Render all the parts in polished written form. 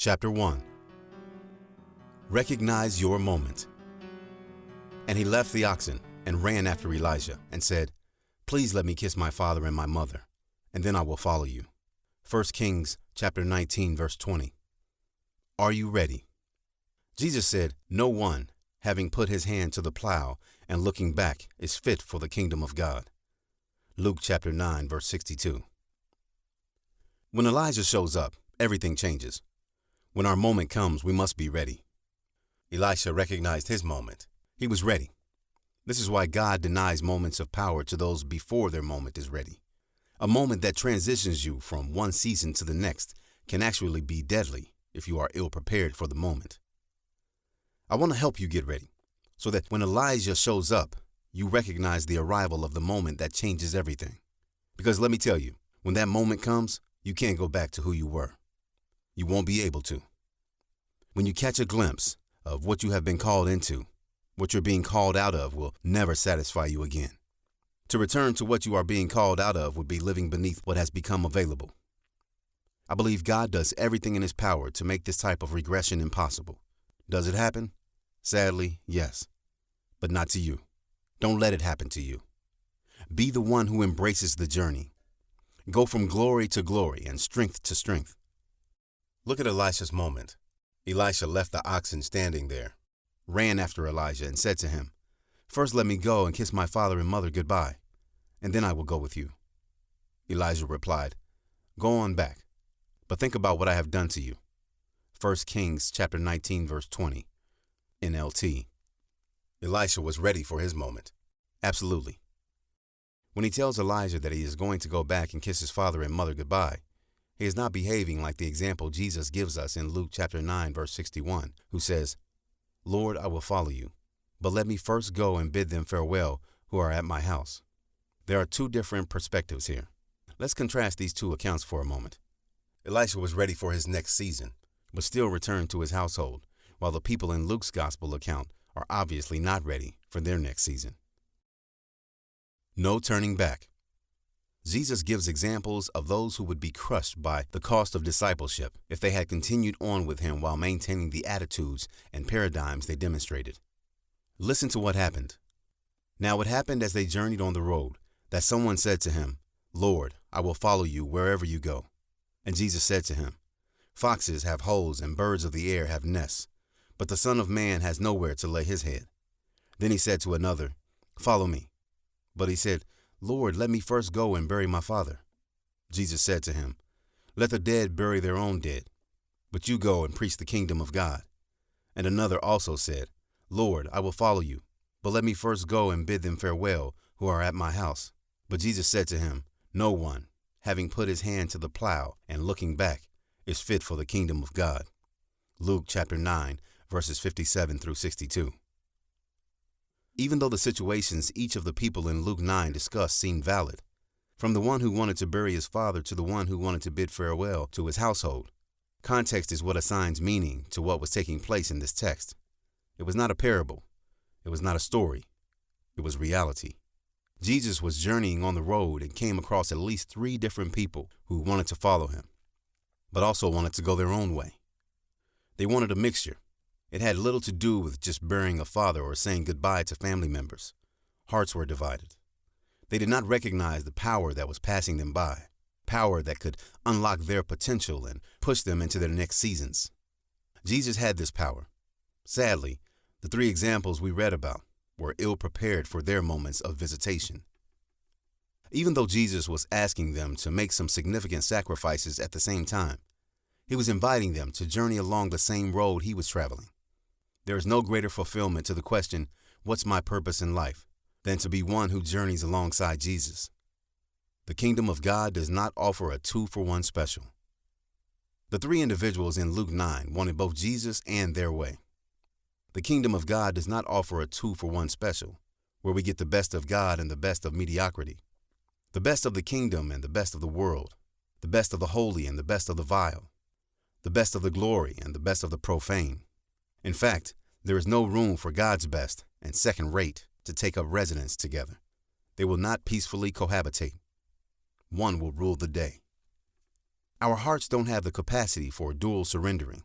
Chapter 1. Recognize your moment. And he left the oxen and ran after Elijah and said, "Please let me kiss my father and my mother, and then I will follow you." 1 Kings chapter 19, verse 20. Are you ready? Jesus said, "No one, having put his hand to the plow and looking back, is fit for the kingdom of God." Luke chapter 9, verse 62. When Elijah shows up, everything changes. When our moment comes, we must be ready. Elisha recognized his moment. He was ready. This is why God denies moments of power to those before their moment is ready. A moment that transitions you from one season to the next can actually be deadly if you are ill-prepared for the moment. I want to help you get ready so that when Elijah shows up, you recognize the arrival of the moment that changes everything. Because let me tell you, when that moment comes, you can't go back to who you were. You won't be able to. When you catch a glimpse of what you have been called into, what you're being called out of will never satisfy you again. To return to what you are being called out of would be living beneath what has become available. I believe God does everything in his power to make this type of regression impossible. Does it happen? Sadly, yes, but not to you. Don't let it happen to you. Be the one who embraces the journey. Go from glory to glory and strength to strength. Look at Elisha's moment. Elisha left the oxen standing there, ran after Elijah and said to him, "First let me go and kiss my father and mother goodbye, and then I will go with you." Elijah replied, "Go on back, but think about what I have done to you." 1 Kings chapter 19, verse 20, NLT. Elisha was ready for his moment. Absolutely. When he tells Elijah that he is going to go back and kiss his father and mother goodbye, he is not behaving like the example Jesus gives us in Luke chapter 9, verse 61, who says, "Lord, I will follow you, but let me first go and bid them farewell who are at my house." There are two different perspectives here. Let's contrast these two accounts for a moment. Elisha was ready for his next season, but still returned to his household, while the people in Luke's gospel account are obviously not ready for their next season. No turning back. Jesus gives examples of those who would be crushed by the cost of discipleship if they had continued on with him while maintaining the attitudes and paradigms they demonstrated. Listen to what happened. Now it happened as they journeyed on the road that someone said to him, "Lord, I will follow you wherever you go." And Jesus said to him, "Foxes have holes and birds of the air have nests, but the Son of Man has nowhere to lay his head." Then he said to another, "Follow me." But he said, "Lord, let me first go and bury my father." Jesus said to him, "Let the dead bury their own dead, but you go and preach the kingdom of God." And another also said, "Lord, I will follow you, but let me first go and bid them farewell who are at my house." But Jesus said to him, "No one, having put his hand to the plow and looking back, is fit for the kingdom of God." Luke chapter 9, verses 57 through 62. Even though the situations each of the people in Luke 9 discussed seemed valid, from the one who wanted to bury his father to the one who wanted to bid farewell to his household, context is what assigns meaning to what was taking place in this text. It was not a parable. It was not a story. It was reality. Jesus was journeying on the road and came across at least 3 different people who wanted to follow him, but also wanted to go their own way. They wanted a mixture. It had little to do with just burying a father or saying goodbye to family members. Hearts were divided. They did not recognize the power that was passing them by, power that could unlock their potential and push them into their next seasons. Jesus had this power. Sadly, the 3 examples we read about were ill-prepared for their moments of visitation. Even though Jesus was asking them to make some significant sacrifices at the same time, he was inviting them to journey along the same road he was traveling. There is no greater fulfillment to the question, "What's my purpose in life?" than to be one who journeys alongside Jesus. The kingdom of God does not offer a 2-for-1 special. The 3 individuals in Luke 9 wanted both Jesus and their way. The kingdom of God does not offer a 2-for-1 special, where we get the best of God and the best of mediocrity, the best of the kingdom and the best of the world, the best of the holy and the best of the vile, the best of the glory and the best of the profane. In fact, there is no room for God's best and second rate to take up residence together. They will not peacefully cohabitate. One will rule the day. Our hearts don't have the capacity for dual surrendering,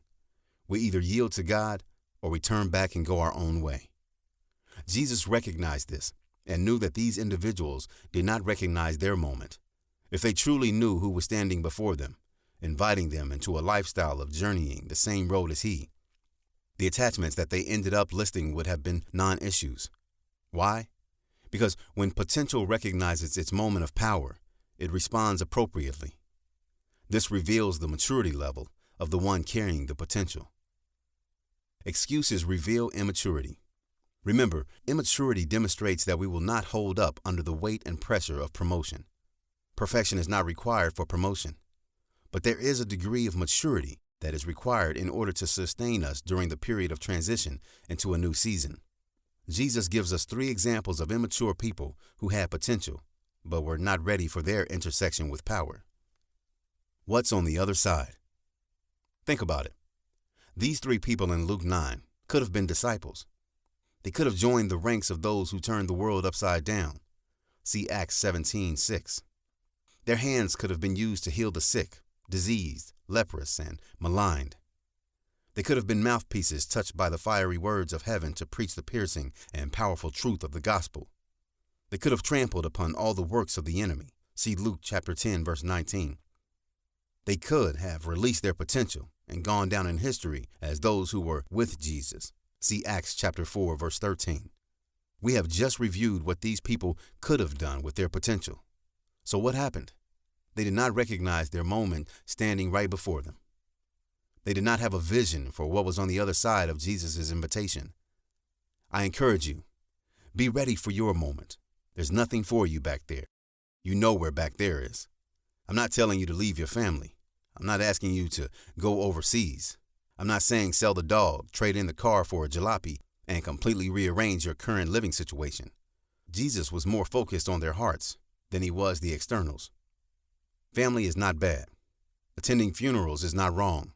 We either yield to God or we turn back and go our own way. Jesus recognized this and knew that these individuals did not recognize their moment. If they truly knew who was standing before them, inviting them into a lifestyle of journeying the same road as he, the attachments that they ended up listing would have been non-issues. Why? Because when potential recognizes its moment of power, it responds appropriately. This reveals the maturity level of the one carrying the potential. Excuses reveal immaturity. Remember, immaturity demonstrates that we will not hold up under the weight and pressure of promotion. Perfection is not required for promotion, but there is a degree of maturity that is required in order to sustain us during the period of transition into a new season. Jesus gives us 3 examples of immature people who had potential, but were not ready for their intersection with power. What's on the other side? Think about it. These 3 people in Luke 9 could have been disciples. They could have joined the ranks of those who turned the world upside down. See Acts 17:6. Their hands could have been used to heal the sick, diseased, leprous, and maligned. They could have been mouthpieces touched by the fiery words of heaven to preach the piercing and powerful truth of the gospel. They could have trampled upon all the works of the enemy. See Luke chapter 10, verse 19. They could have released their potential and gone down in history as those who were with Jesus. See Acts chapter 4, verse 13. We have just reviewed what these people could have done with their potential. So what happened? They did not recognize their moment standing right before them. They did not have a vision for what was on the other side of Jesus' invitation. I encourage you, be ready for your moment. There's nothing for you back there. You know where back there is. I'm not telling you to leave your family. I'm not asking you to go overseas. I'm not saying sell the dog, trade in the car for a jalopy, and completely rearrange your current living situation. Jesus was more focused on their hearts than he was the externals. Family is not bad. Attending funerals is not wrong.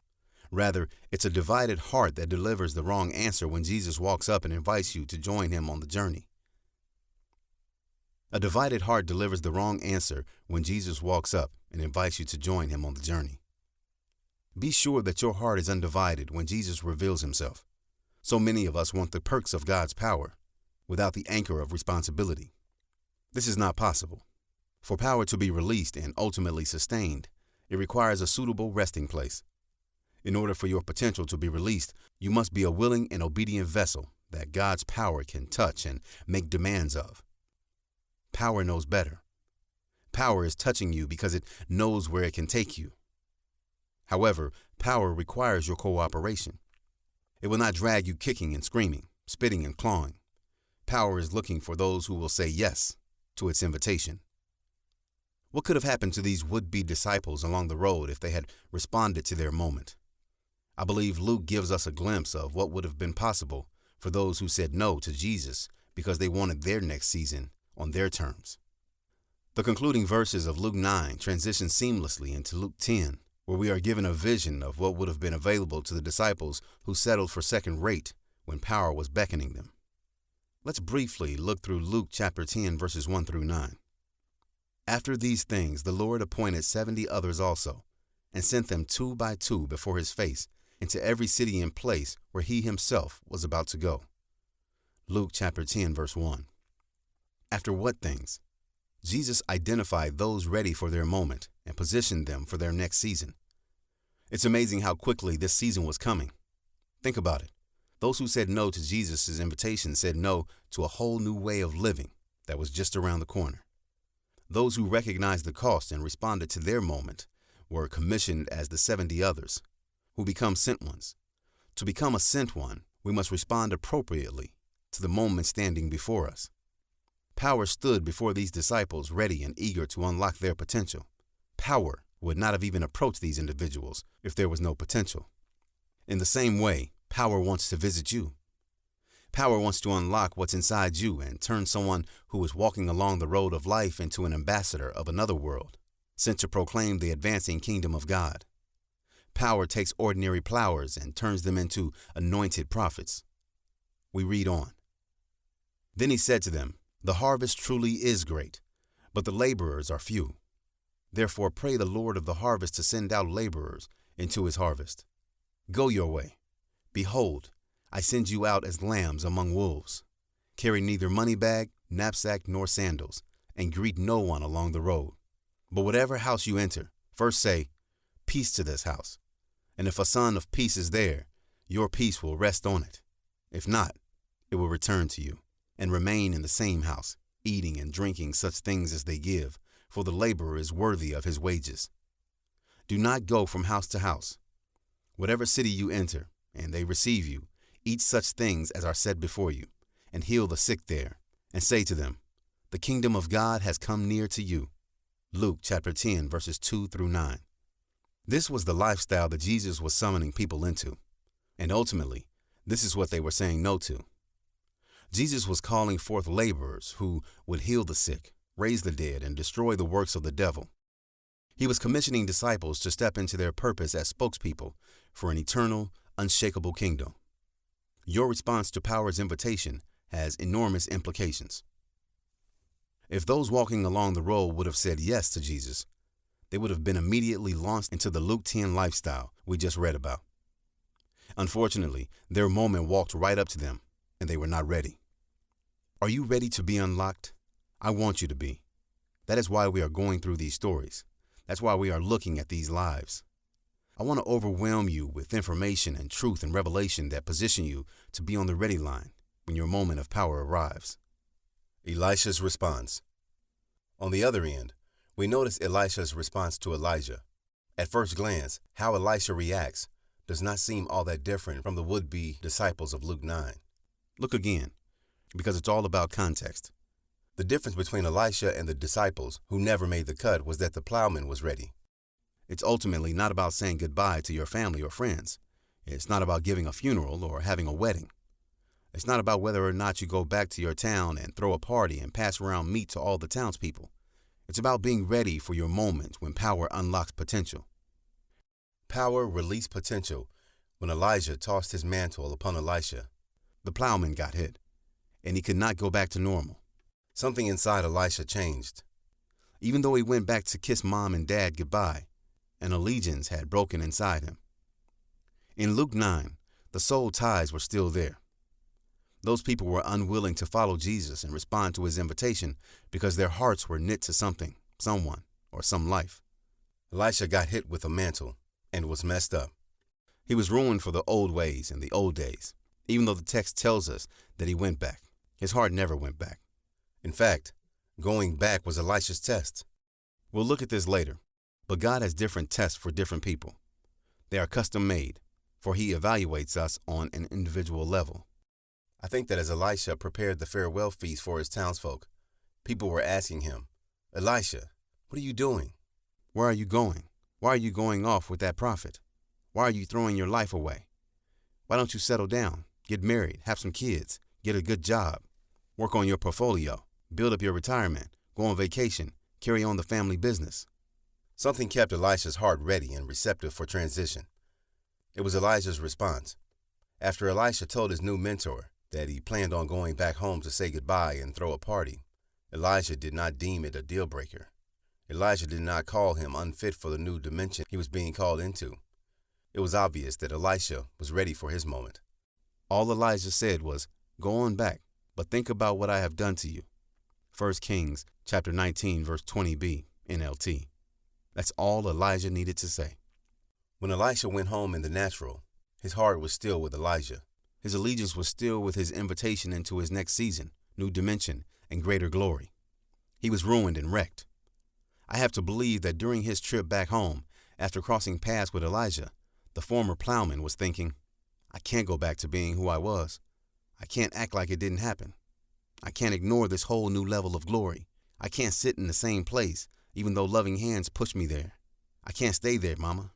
Rather, it's a divided heart that delivers the wrong answer when Jesus walks up and invites you to join him on the journey. A divided heart delivers the wrong answer when Jesus walks up and invites you to join him on the journey. Be sure that your heart is undivided when Jesus reveals himself. So many of us want the perks of God's power without the anchor of responsibility. This is not possible. For power to be released and ultimately sustained, it requires a suitable resting place. In order for your potential to be released, you must be a willing and obedient vessel that God's power can touch and make demands of. Power knows better. Power is touching you because it knows where it can take you. However, power requires your cooperation. It will not drag you kicking and screaming, spitting and clawing. Power is looking for those who will say yes to its invitation. What could have happened to these would-be disciples along the road if they had responded to their moment? I believe Luke gives us a glimpse of what would have been possible for those who said no to Jesus because they wanted their next season on their terms. The concluding verses of Luke 9 transition seamlessly into Luke 10, where we are given a vision of what would have been available to the disciples who settled for second rate when power was beckoning them. Let's briefly look through Luke chapter 10, verses 1 through 9. After these things, the Lord appointed 70 others also, and sent them 2 by 2 before his face into every city and place where he himself was about to go. Luke chapter 10, verse 1. After what things? Jesus identified those ready for their moment and positioned them for their next season. It's amazing how quickly this season was coming. Think about it. Those who said no to Jesus' invitation said no to a whole new way of living that was just around the corner. Those who recognized the cost and responded to their moment were commissioned as the 70 others, who become sent ones. To become a sent one, we must respond appropriately to the moment standing before us. Power stood before these disciples ready and eager to unlock their potential. Power would not have even approached these individuals if there was no potential. In the same way, power wants to visit you. Power wants to unlock what's inside you and turn someone who is walking along the road of life into an ambassador of another world, sent to proclaim the advancing kingdom of God. Power takes ordinary plowers and turns them into anointed prophets. We read on. Then he said to them, "The harvest truly is great, but the laborers are few. Therefore pray the Lord of the harvest to send out laborers into his harvest. Go your way. Behold, I send you out as lambs among wolves. Carry neither money bag, knapsack, nor sandals, and greet no one along the road. But whatever house you enter, first say, Peace to this house. And if a son of peace is there, your peace will rest on it. If not, it will return to you, and remain in the same house, eating and drinking such things as they give, for the laborer is worthy of his wages. Do not go from house to house. Whatever city you enter, and they receive you, eat such things as are set before you, and heal the sick there, and say to them, The kingdom of God has come near to you. Luke chapter 10, verses 2 through 9. This was the lifestyle that Jesus was summoning people into, and ultimately, this is what they were saying no to. Jesus was calling forth laborers who would heal the sick, raise the dead, and destroy the works of the devil. He was commissioning disciples to step into their purpose as spokespeople for an eternal, unshakable kingdom. Your response to power's invitation has enormous implications. If those walking along the road would have said yes to Jesus, they would have been immediately launched into the Luke 10 lifestyle we just read about. Unfortunately, their moment walked right up to them, and they were not ready. Are you ready to be unlocked? I want you to be. That is why we are going through these stories. That's why we are looking at these lives. I want to overwhelm you with information and truth and revelation that position you to be on the ready line when your moment of power arrives. Elisha's response. On the other end, we notice Elisha's response to Elijah. At first glance, how Elisha reacts does not seem all that different from the would-be disciples of Luke 9. Look again, because it's all about context. The difference between Elisha and the disciples who never made the cut was that the plowman was ready. It's ultimately not about saying goodbye to your family or friends. It's not about giving a funeral or having a wedding. It's not about whether or not you go back to your town and throw a party and pass around meat to all the townspeople. It's about being ready for your moment when power unlocks potential. Power released potential when Elijah tossed his mantle upon Elisha. The plowman got hit, and he could not go back to normal. Something inside Elisha changed. Even though he went back to kiss mom and dad goodbye, an allegiance had broken inside him. In Luke 9, the soul ties were still there. Those people were unwilling to follow Jesus and respond to his invitation because their hearts were knit to something, someone, or some life. Elisha got hit with a mantle and was messed up. He was ruined for the old ways and the old days, even though the text tells us that he went back. His heart never went back. In fact, going back was Elisha's test. We'll look at this later, but God has different tests for different people. They are custom made, for he evaluates us on an individual level. I think that as Elisha prepared the farewell feast for his townsfolk, people were asking him, Elisha, what are you doing? Where are you going? Why are you going off with that prophet? Why are you throwing your life away? Why don't you settle down, get married, have some kids, get a good job, work on your portfolio, build up your retirement, go on vacation, carry on the family business? Something kept Elisha's heart ready and receptive for transition. It was Elijah's response. After Elisha told his new mentor that he planned on going back home to say goodbye and throw a party, Elijah did not deem it a deal breaker. Elijah did not call him unfit for the new dimension he was being called into. It was obvious that Elisha was ready for his moment. All Elijah said was, Go on back, but think about what I have done to you. 1 Kings chapter 19, verse 20b, NLT. That's all Elijah needed to say. When Elisha went home in the natural, his heart was still with Elijah. His allegiance was still with his invitation into his next season, new dimension, and greater glory. He was ruined and wrecked. I have to believe that during his trip back home, after crossing paths with Elijah, the former plowman was thinking, I can't go back to being who I was. I can't act like it didn't happen. I can't ignore this whole new level of glory. I can't sit in the same place, even though loving hands push me there. I can't stay there, Mama.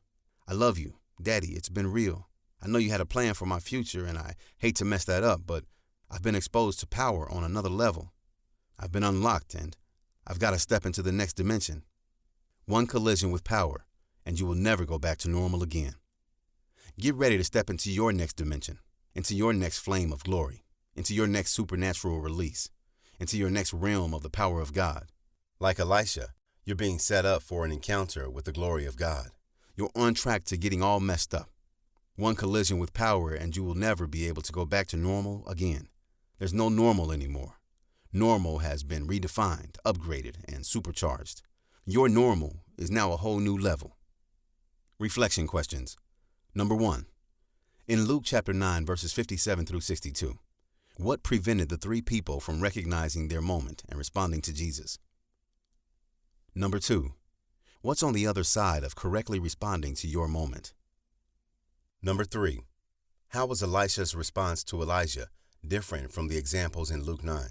I love you, Daddy, it's been real. I know you had a plan for my future, and I hate to mess that up, but I've been exposed to power on another level. I've been unlocked, and I've got to step into the next dimension. One collision with power, and you will never go back to normal again. Get ready to step into your next dimension, into your next flame of glory, into your next supernatural release, into your next realm of the power of God. Like Elisha, you're being set up for an encounter with the glory of God. You're on track to getting all messed up. One collision with power and you will never be able to go back to normal again. There's no normal anymore. Normal has been redefined, upgraded, and supercharged. Your normal is now a whole new level. Reflection questions. Number 1. In Luke chapter 9, verses 57 through 62, what prevented the 3 people from recognizing their moment and responding to Jesus? Number 2. What's on the other side of correctly responding to your moment? Number 3. How was Elisha's response to Elijah different from the examples in Luke 9?